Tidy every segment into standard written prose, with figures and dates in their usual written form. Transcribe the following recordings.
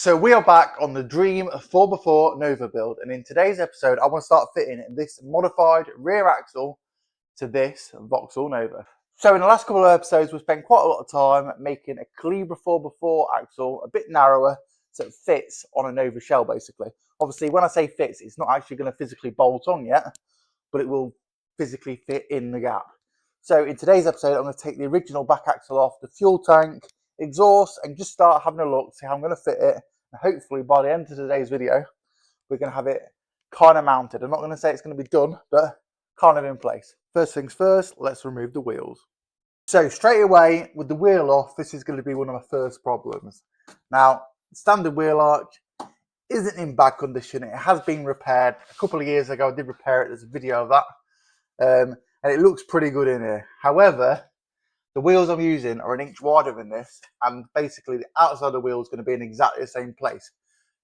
So we are back on the Dream 4x4 Nova build, and in today's episode I want to start fitting this modified rear axle to this Vauxhall Nova. So in the last couple of episodes we've spent quite a lot of time making a Calibra 4x4 axle a bit narrower so it fits on a Nova shell basically. Obviously when I say fits, it's not actually going to physically bolt on yet, but it will physically fit in the gap. So in today's episode I'm going to take the original back axle off, the fuel tank, exhaust, and just start having a look, see how I'm going to fit it. And hopefully by the end of today's video we're going to have it kind of mounted. I'm not going to say it's going to be done, but kind of in place. First things first, let's remove the wheels. So straight away with the wheel off, this is going to be one of my first problems. Now, standard wheel arch isn't in bad condition. It has been repaired a couple of years ago. I did repair it. There's a video of that, and it looks pretty good in here. However, the wheels I'm using are an inch wider than this, and basically the outside of the wheel is going to be in exactly the same place.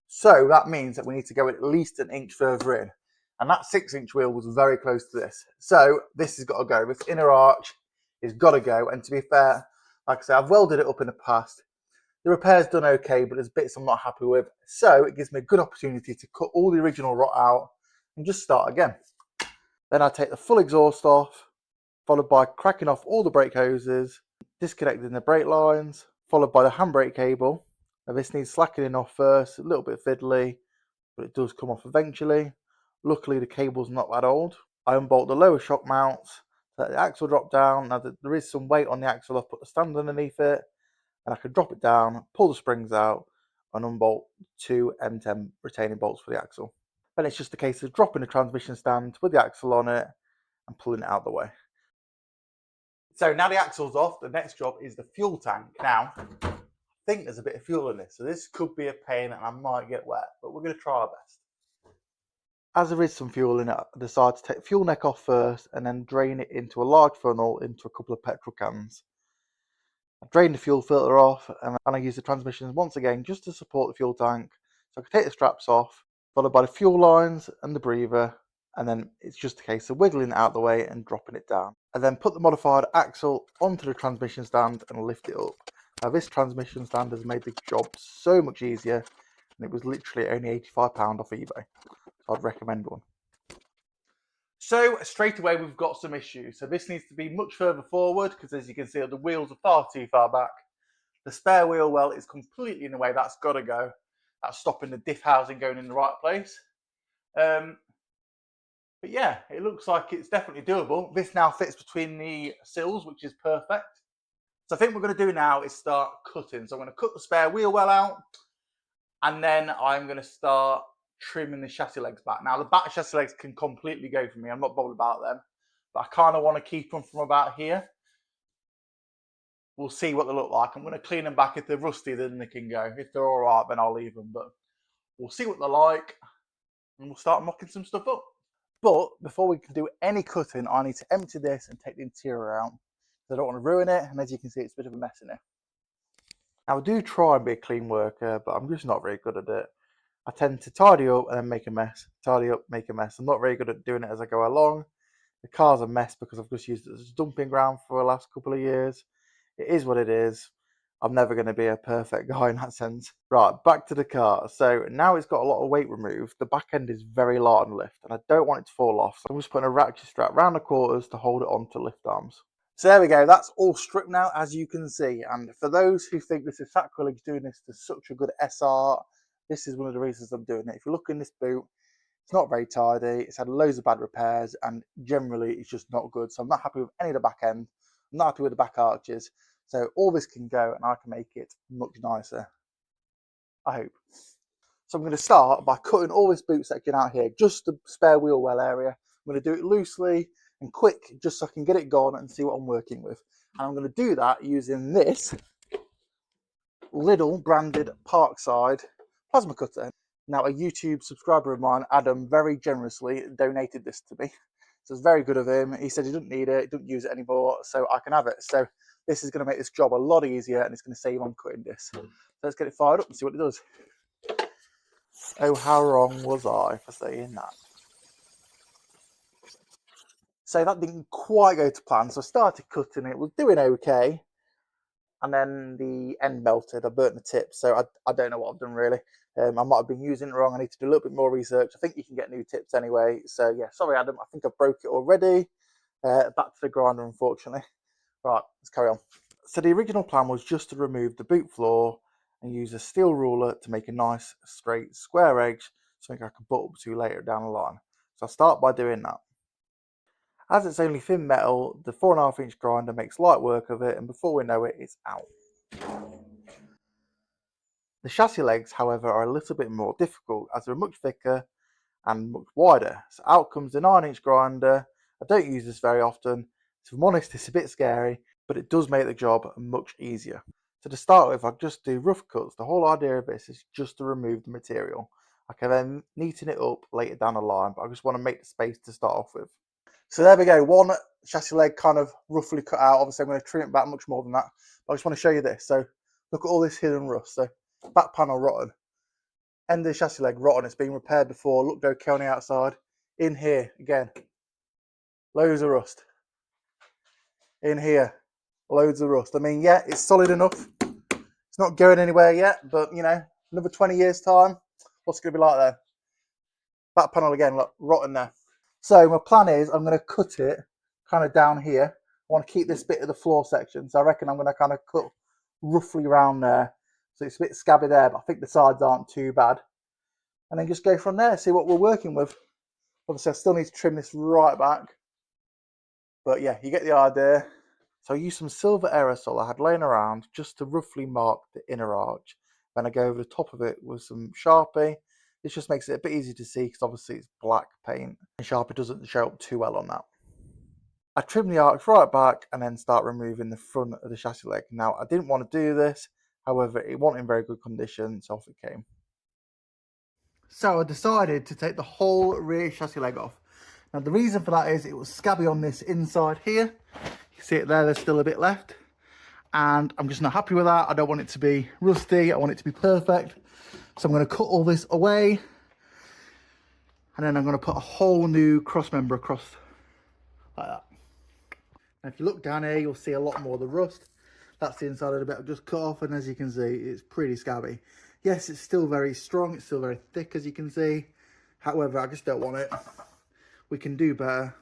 So that means that we need to go at least an inch further in, and that 6-inch wheel was very close to this. So this has got to go. This inner arch has got to go. And to be fair, like I said, I've welded it up in the past. The repair's done okay, but there's bits I'm not happy with. So it gives me a good opportunity to cut all the original rot out and just start again. Then I take the full exhaust off, followed by cracking off all the brake hoses, disconnecting the brake lines, followed by the handbrake cable. Now this needs slackening off first, a little bit fiddly, but it does come off eventually. Luckily the cable's not that old. I unbolt the lower shock mounts, let the axle drop down. Now there is some weight on the axle, I've put the stand underneath it, and I can drop it down, pull the springs out, and unbolt 2 M10 retaining bolts for the axle. Then it's just a case of dropping the transmission stand with the axle on it and pulling it out of the way. So now the axle's off, the next job is the fuel tank. Now, I think there's a bit of fuel in this, so this could be a pain and I might get wet, but we're going to try our best. As there is some fuel in it, I decided to take the fuel neck off first and then drain it into a large funnel into a couple of petrol cans. I drained the fuel filter off and I use the transmissions once again just to support the fuel tank. So I can take the straps off, followed by the fuel lines and the breather, and then it's just a case of wiggling it out of the way and dropping it down. I then put the modified axle onto the transmission stand and lift it up. Now this transmission stand has made the job so much easier, and it was literally only £85 off eBay, so I'd recommend one. So straight away we've got some issues. So this needs to be much further forward because as you can see the wheels are far too far back. The spare wheel well is completely in the way, that's got to go. That's stopping the diff housing going in the right place. But yeah, it looks like it's definitely doable. This now fits between the sills, which is perfect. So I think what we're going to do now is start cutting. So I'm going to cut the spare wheel well out, and then I'm going to start trimming the chassis legs back. Now the back chassis legs can completely go for me. I'm not bothered about them, but I kind of want to keep them from about here. We'll see what they look like. I'm going to clean them back. If they're rusty, then they can go. If they're all right, then I'll leave them. But we'll see what they're like, and we'll start mocking some stuff up. But before we can do any cutting, I need to empty this and take the interior out. I don't want to ruin it, and as you can see, it's a bit of a mess in here. Now I do try and be a clean worker, but I'm just not very good at it. I tend to tidy up and then make a mess. Tidy up, make a mess. I'm not very good at doing it as I go along. The car's a mess because I've just used it as a dumping ground for the last couple of years. It is what it is. I'm never going to be a perfect guy in that sense. Right, back to the car. So now it's got a lot of weight removed. The back end is very light on lift, and I don't want it to fall off. So I'm just putting a ratchet strap around the quarters to hold it onto lift arms. So there we go, that's all stripped now, as you can see. And for those who think this is sacrilege doing this to such a good SR, this is one of the reasons I'm doing it. If you look in this boot, it's not very tidy, it's had loads of bad repairs, and generally it's just not good. So I'm not happy with any of the back end, I'm not happy with the back arches. So all this can go and I can make it much nicer, I hope. So I'm going to start by cutting all this boot section out here, just the spare wheel well area. I'm going to do it loosely and quick, just so I can get it gone and see what I'm working with. And I'm going to do that using this Lidl branded Parkside plasma cutter. Now a YouTube subscriber of mine, Adam, very generously donated this to me. So it's very good of him. He said he doesn't need it, doesn't use it anymore, so I can have it. So this is going to make this job a lot easier, and it's going to save on cutting this. So let's get it fired up and see what it does. Oh, how wrong was I for saying that? So that didn't quite go to plan, so I started cutting it, was doing okay, and then the end melted. I burnt the tip, so I don't know what I've done really. I might have been using it wrong. I need to do a little bit more research. I think you can get new tips anyway. So yeah, sorry Adam, I think I broke it already. Back to the grinder, unfortunately. Right, let's carry on. So the original plan was just to remove the boot floor and use a steel ruler to make a nice straight square edge, something I can butt up to later down the line. So I'll start by doing that. As it's only thin metal, the 4.5-inch grinder makes light work of it, and before we know it, it's out. The chassis legs, however, are a little bit more difficult as they're much thicker and much wider. So out comes the 9-inch grinder. I don't use this very often. So if I'm honest, it's a bit scary, but it does make the job much easier. So to start with, I just do rough cuts. The whole idea of this is just to remove the material. I can then neaten it up later down the line, but I just want to make the space to start off with. So there we go, one chassis leg kind of roughly cut out. Obviously I'm going to trim it back much more than that, but I just want to show you this. So look at all this hidden rust. So back panel rotten, end of the chassis leg rotten. It's been repaired before, looked okay on the outside. In here, again, loads of rust. In here, loads of rust. I mean, yeah, it's solid enough. It's not going anywhere yet, but you know, another 20 years time, what's it going to be like there? Back panel again, look, rotten there. So my plan is I'm going to cut it kind of down here. I want to keep this bit of the floor section. So I reckon I'm going to kind of cut roughly around there. So it's a bit scabby there, but I think the sides aren't too bad. And then just go from there, see what we're working with. Obviously I still need to trim this right back. But yeah, you get the idea. So I used some silver aerosol I had laying around just to roughly mark the inner arch. Then I go over the top of it with some Sharpie. This just makes it a bit easier to see because obviously it's black paint and Sharpie doesn't show up too well on that. I trim the arch right back and then start removing the front of the chassis leg. Now I didn't want to do this, however it wasn't in very good condition, so off it came. So I decided to take the whole rear chassis leg off. Now the reason for that is it was scabby on this inside here. You see it there, there's still a bit left. And I'm just not happy with that. I don't want it to be rusty, I want it to be perfect. So I'm going to cut all this away. And then I'm going to put a whole new cross member across like that. And if you look down here, you'll see a lot more of the rust. That's the inside of the bit I've just cut off. And as you can see, it's pretty scabby. Yes, it's still very strong. It's still very thick, as you can see. However, I just don't want it. We can do better.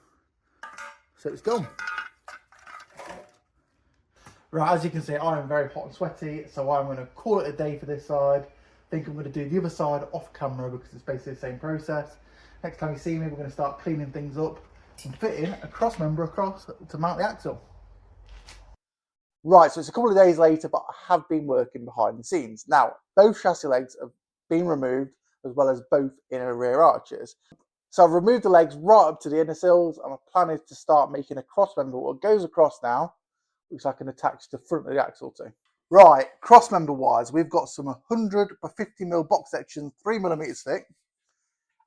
So it's gone. Right, as you can see, I am very hot and sweaty. So I'm going to call it a day for this side. I think I'm going to do the other side off camera because it's basically the same process. Next time you see me, we're going to start cleaning things up and fitting a cross member across to mount the axle. Right, so it's a couple of days later, but I have been working behind the scenes. Now, both chassis legs have been removed, as well as both inner and rear arches. So I've removed the legs right up to the inner sills, and my plan is to start making a cross member what goes across now, which I can attach to the front of the axle to. Right, cross member wise, we've got some 100 by 50mm box sections, 3mm thick,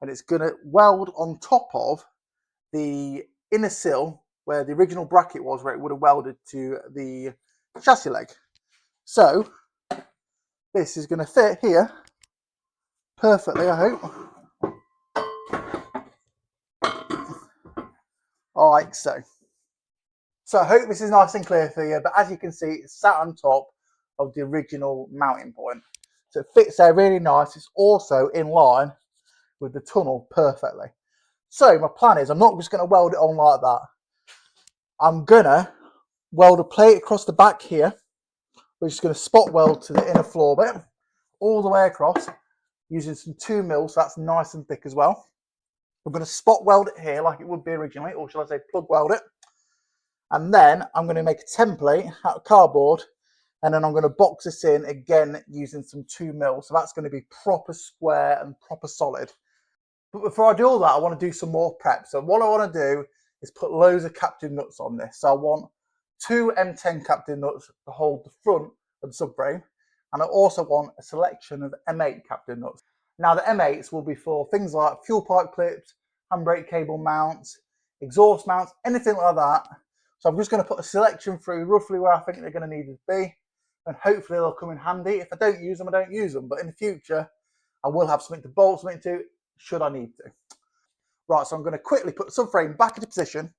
and it's going to weld on top of the inner sill where the original bracket was, where it would have welded to the chassis leg. So this is going to fit here perfectly, I hope. Like so. So I hope this is nice and clear for you, but as you can see, it's sat on top of the original mounting point. So it fits there really nice. It's also in line with the tunnel perfectly. So my plan is I'm not just going to weld it on like that. I'm going to weld a plate across the back here. We're just going to spot weld to the inner floor bit all the way across using some 2mm, so that's nice and thick as well. We're going to spot weld it here like it would be originally, or shall I say plug weld it. And then I'm going to make a template out of cardboard, and then I'm going to box this in again using some 2mm. So that's going to be proper square and proper solid. But before I do all that, I want to do some more prep. So what I want to do is put loads of captain nuts on this. So I want 2 M10 captain nuts to hold the front of the subframe. And I also want a selection of M8 captain nuts. Now the M8s will be for things like fuel pipe clips, handbrake cable mounts, exhaust mounts, anything like that. So I'm just going to put a selection through roughly where I think they're going to need to be. And hopefully they'll come in handy. If I don't use them, I don't use them. But in the future, I will have something to bolt something to, should I need to. Right, so I'm going to quickly put the subframe back into position,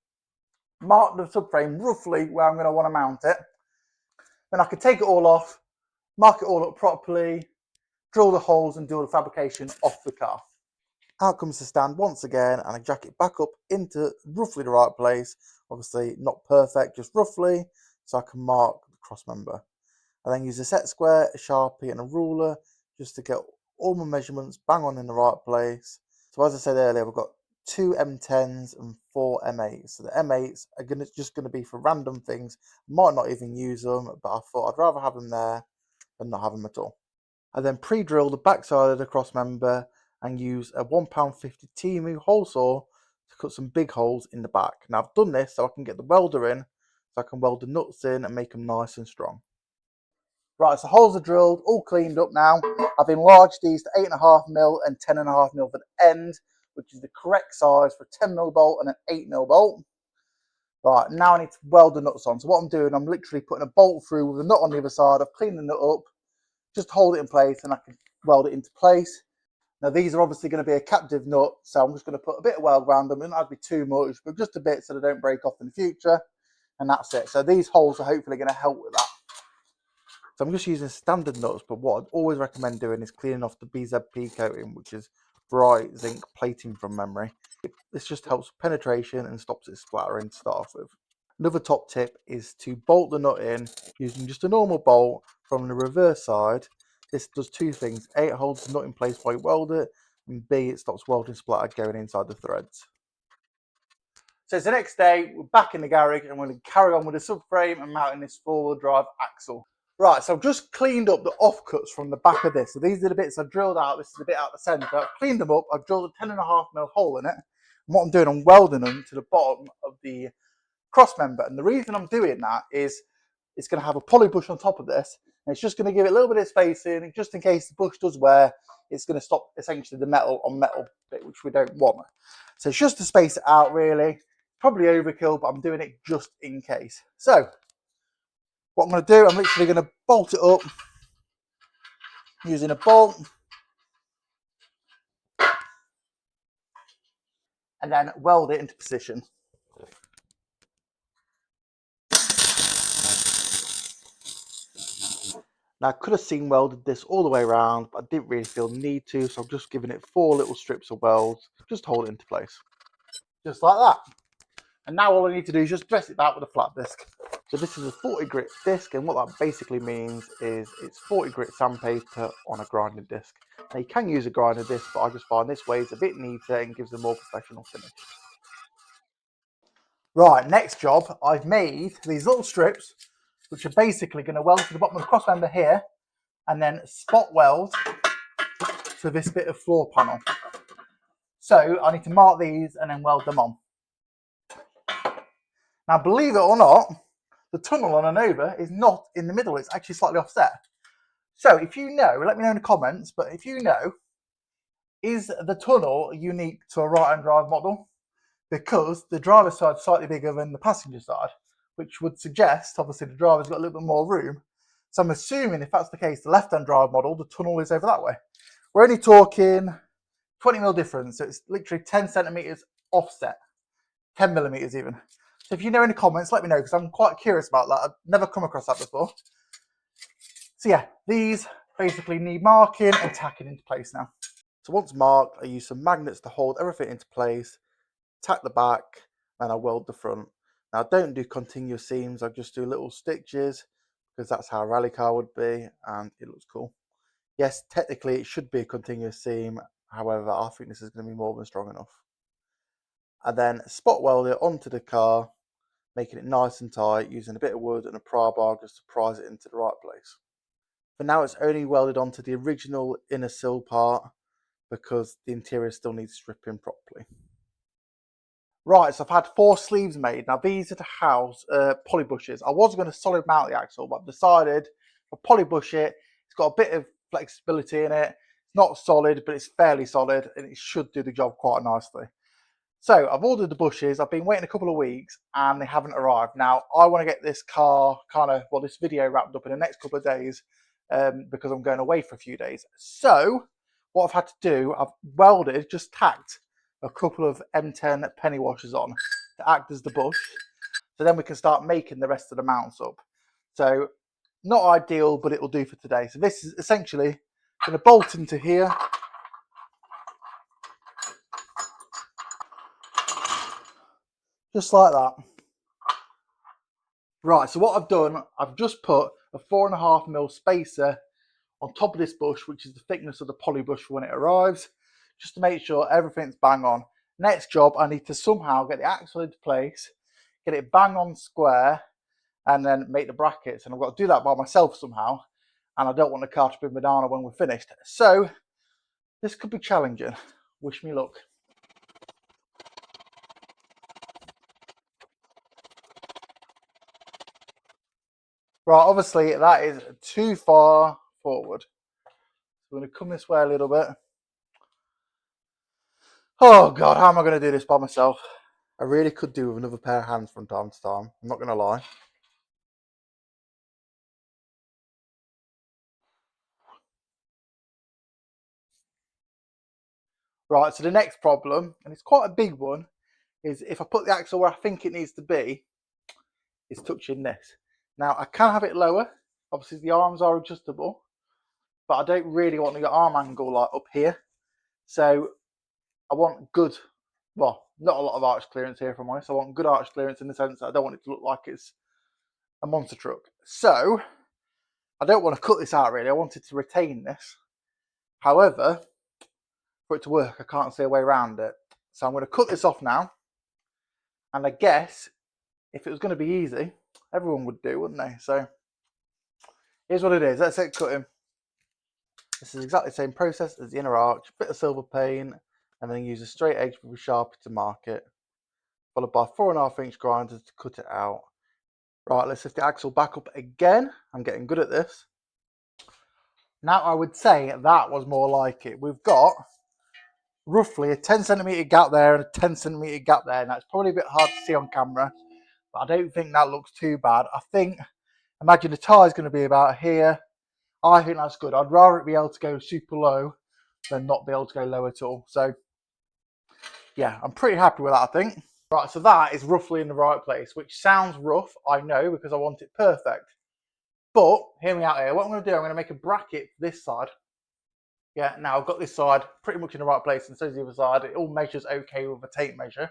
mark the subframe roughly where I'm going to want to mount it. Then I can take it all off, mark it all up properly, drill the holes and do all the fabrication off the car. Out comes the stand once again, and I jack it back up into roughly the right place. Obviously not perfect, just roughly, so I can mark the cross member. I then use a set square, a Sharpie and a ruler just to get all my measurements bang on in the right place. So as I said earlier, we've got 2 M10s and 4 M8s. So the M8s are just going to be for random things. Might not even use them, but I thought I'd rather have them there than not have them at all. I then pre-drill the backside of the cross member and use a £1.50 Temu hole saw to cut some big holes in the back. Now I've done this so I can get the welder in, so I can weld the nuts in and make them nice and strong. Right, so holes are drilled, all cleaned up now. I've enlarged these to 8.5mm and 10.5mm for the end, which is the correct size for a 10mm bolt and an 8mm bolt. Right, now I need to weld the nuts on. So what I'm doing, I'm literally putting a bolt through with a nut on the other side. I've cleaned the nut up, just hold it in place and I can weld it into place. Now these are obviously going to be a captive nut, so I'm just going to put a bit of weld around them. It might be too much, but just a bit so they don't break off in the future. And that's it. So these holes are hopefully going to help with that. So I'm just using standard nuts, but what I'd always recommend doing is cleaning off the BZP coating, which is bright zinc plating from memory. This just helps penetration and stops it splattering to start off with. Another top tip is to bolt the nut in using just a normal bolt from the reverse side. This does two things. A, it holds the nut in place while you weld it, and B, it stops welding splatter going inside the threads. So it's the next day, we're back in the garage and we're going to carry on with the subframe and mounting this four-wheel drive axle. Right, so I've just cleaned up the offcuts from the back of this. So these are the bits I've drilled out. This is the bit out the centre. I've cleaned them up. I've drilled a 10.5mm hole in it. And what I'm doing, I'm welding them to the bottom of the cross member. And the reason I'm doing that is it's going to have a poly bush on top of this. And it's just going to give it a little bit of spacing, just in case the bush does wear. It's going to stop essentially the metal on metal bit, which we don't want. So it's just to space it out, really. Probably overkill, but I'm doing it just in case. So what I'm going to do, I'm literally going to bolt it up using a bolt and then weld it into position. Now I could have seam welded this all the way around, but I didn't really feel the need to, so I'm just giving it 4 little strips of welds, just to hold it into place. Just like that. And now all I need to do is just dress it back with a flat disc. So this is a 40 grit disc, and what that basically means is it's 40 grit sandpaper on a grinding disc. Now you can use a grinder disc, but I just find this way is a bit neater and gives a more professional finish. Right, next job, I've made these little strips, which are basically going to weld to the bottom of the cross member here, and then spot weld to this bit of floor panel. So I need to mark these and then weld them on. Now, believe it or not, the tunnel on a Nova is not in the middle. It's actually slightly offset. So if you know, let me know in the comments, but if you know, is the tunnel unique to a right-hand drive model? Because the driver's side is slightly bigger than the passenger side, which would suggest, obviously, the driver's got a little bit more room. So I'm assuming if that's the case, the left-hand drive model, the tunnel is over that way. We're only talking 20mm difference, so it's literally 10 centimeters offset, 10 millimeters even. So if you know in the comments, let me know, because I'm quite curious about that. I've never come across that before. So yeah, these basically need marking and tacking into place now. So once marked, I use some magnets to hold everything into place, tack the back, and I weld the front. Now I don't do continuous seams, I just do little stitches, because that's how a rally car would be, and it looks cool. Yes, technically it should be a continuous seam, however I think this is going to be more than strong enough. I then spot weld it onto the car, making it nice and tight, using a bit of wood and a pry bar just to prise it into the right place. For now it's only welded onto the original inner sill part, because the interior still needs stripping properly. Right, so I've had 4 sleeves made. Now these are to house poly bushes. I was going to solid mount the axle, but I've decided to poly bush it. It's got a bit of flexibility in it. It's not solid, but it's fairly solid, and it should do the job quite nicely. So I've ordered the bushes. I've been waiting a couple of weeks and they haven't arrived. Now I want to get this car this video wrapped up in the next couple of days because I'm going away for a few days. So what I've had to do, I've welded, just tacked a couple of M10 penny washers on to act as the bush. So then we can start making the rest of the mounts up. So Not ideal, but it will do for today. So this is essentially going to bolt into here. Just like that. Right, so what I've done, I've just put a 4.5mm spacer on top of this bush, which is the thickness of the poly bush for when it arrives, just to make sure everything's bang on. Next job, I need to somehow get the axle into place, get it bang on square, and then make the brackets. And I've got to do that by myself somehow, and I don't want the car to be banana when we're finished. So this could be challenging. Wish me luck. Right, obviously that is too far forward. So I'm going to come this way a little bit. Oh God, how am I going to do this by myself? I really could do with another pair of hands from time to time. I'm not going to lie. Right, so the next problem, and it's quite a big one, is if I put the axle where I think it needs to be, it's touching this. Now, I can have it lower. Obviously, the arms are adjustable, but I don't really want the arm angle like up here. So I want good, well, not a lot of arch clearance here, if I'm honest. I want good arch clearance in the sense that I don't want it to look like it's a monster truck. So I don't want to cut this out really. I wanted to retain this. However, for it to work, I can't see a way around it. So I'm going to cut this off now. And I guess if it was going to be easy, everyone would do, wouldn't they? So here's what it is. Let's get cutting. This is exactly the same process as the inner arch. Bit of silver paint, and then use a straight edge with a Sharpie to mark it. Followed by 4.5-inch grinders to cut it out. Right, let's lift the axle back up again. I'm getting good at this. Now I would say that was more like it. We've got roughly a 10cm gap there and a 10cm gap there. Now it's probably a bit hard to see on camera, but I don't think that looks too bad. I think, imagine the tyre is going to be about here. I think that's good. I'd rather it be able to go super low than not be able to go low at all. So yeah, I'm pretty happy with that, I think. Right, so that is roughly in the right place, which sounds rough, I know, because I want it perfect. But hear me out here. What I'm going to do, I'm going to make a bracket for this side. Yeah, now I've got this side pretty much in the right place, and so is the other side. It all measures okay with a tape measure.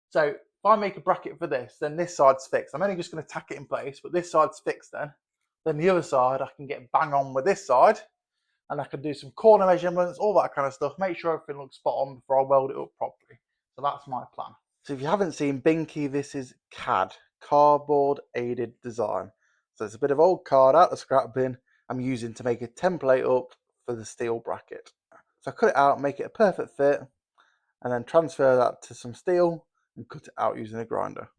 So if I make a bracket for this, then this side's fixed. I'm only just going to tack it in place, but this side's fixed then. Then the other side, I can get bang on with this side, and I can do some corner measurements, all that kind of stuff, make sure everything looks spot on before I weld it up properly. So that's my plan. So if you haven't seen Binky, this is CAD, Cardboard Aided Design. So it's a bit of old card out the scrap bin I'm using to make a template up for the steel bracket. So I cut it out, make it a perfect fit, and then transfer that to some steel and cut it out using a grinder.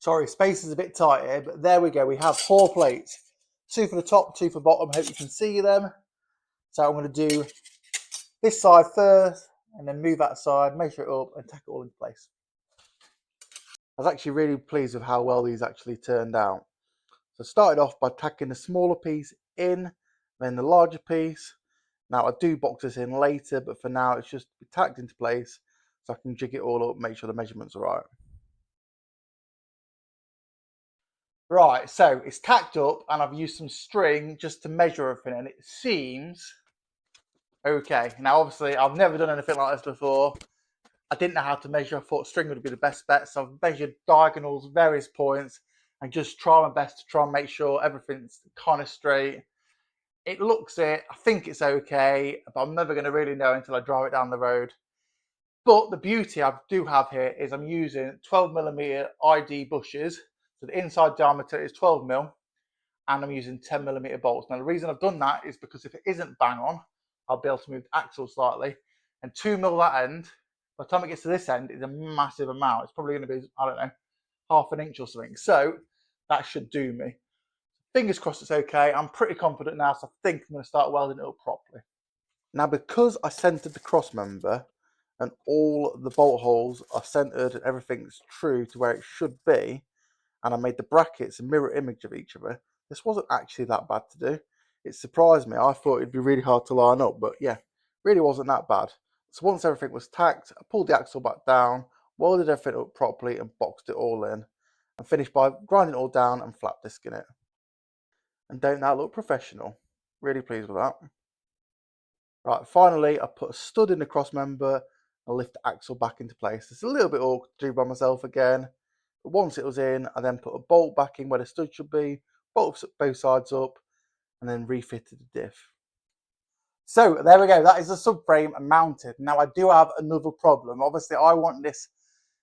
Sorry, space is a bit tight here, but there we go. We have 4 plates. 2 for the top, 2 for bottom. Hope you can see them. So I'm going to do this side first, and then move that side, measure it up, and tack it all into place. I was actually really pleased with how well these actually turned out. So I started off by tacking the smaller piece in, then the larger piece. Now I do box this in later, but for now it's just tacked into place so I can jig it all up, make sure the measurements are right. Right, so it's tacked up and I've used some string just to measure everything, and it seems okay. Now obviously I've never done anything like this before. I didn't know how to measure. I thought string would be the best bet, so I've measured diagonals, various points, and just try my best to try and make sure everything's kind of straight. It looks it. I think it's okay, but I'm never going to really know until I drive it down the road. But the beauty I do have here is I'm using 12mm ID bushes. So the inside diameter is 12mm, and I'm using 10mm bolts. Now the reason I've done that is because if it isn't bang on, I'll be able to move the axle slightly. And 2mm that end, by the time it gets to this end, is a massive amount. It's probably going to be, I don't know, half an inch or something. So that should do me. Fingers crossed it's okay. I'm pretty confident now, so I think I'm going to start welding it up properly. Now, because I centered the cross member and all the bolt holes are centered and everything's true to where it should be, and I made the brackets a mirror image of each other, this wasn't actually that bad to do. It surprised me. I thought it'd be really hard to line up, but yeah, really wasn't that bad. So once everything was tacked, I pulled the axle back down, welded everything up properly and boxed it all in. and finish by grinding it all down and flat disking it. And don't that look professional? Really pleased with that. Right, finally I put a stud in the cross member and lift the axle back into place. It's a little bit awkward to do by myself again, but once it was in, I then put a bolt back in where the stud should be, bolt both sides up, and then refitted the diff. So there we go, that is the subframe mounted. Now I do have another problem. Obviously I want this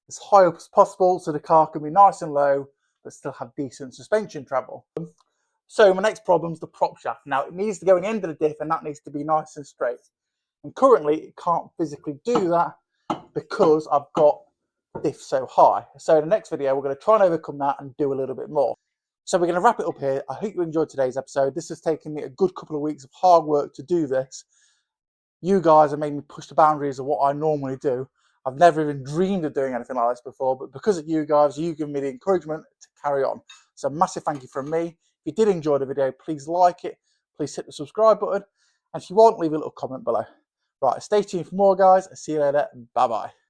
as high up as possible so the car can be nice and low but still have decent suspension travel. So my next problem is the prop shaft. Now it needs to go in the end of the diff and that needs to be nice and straight. And currently it can't physically do that because I've got the diff so high. So in the next video we're going to try and overcome that and do a little bit more. So we're going to wrap it up here. I hope you enjoyed today's episode. This has taken me a good couple of weeks of hard work to do this. You guys have made me push the boundaries of what I normally do. I've never even dreamed of doing anything like this before, but because of you guys, you've given me the encouragement to carry on. So massive thank you from me. If you did enjoy the video, please like it. Please hit the subscribe button. And if you want, leave a little comment below. Right, stay tuned for more, guys. See you later. Bye-bye.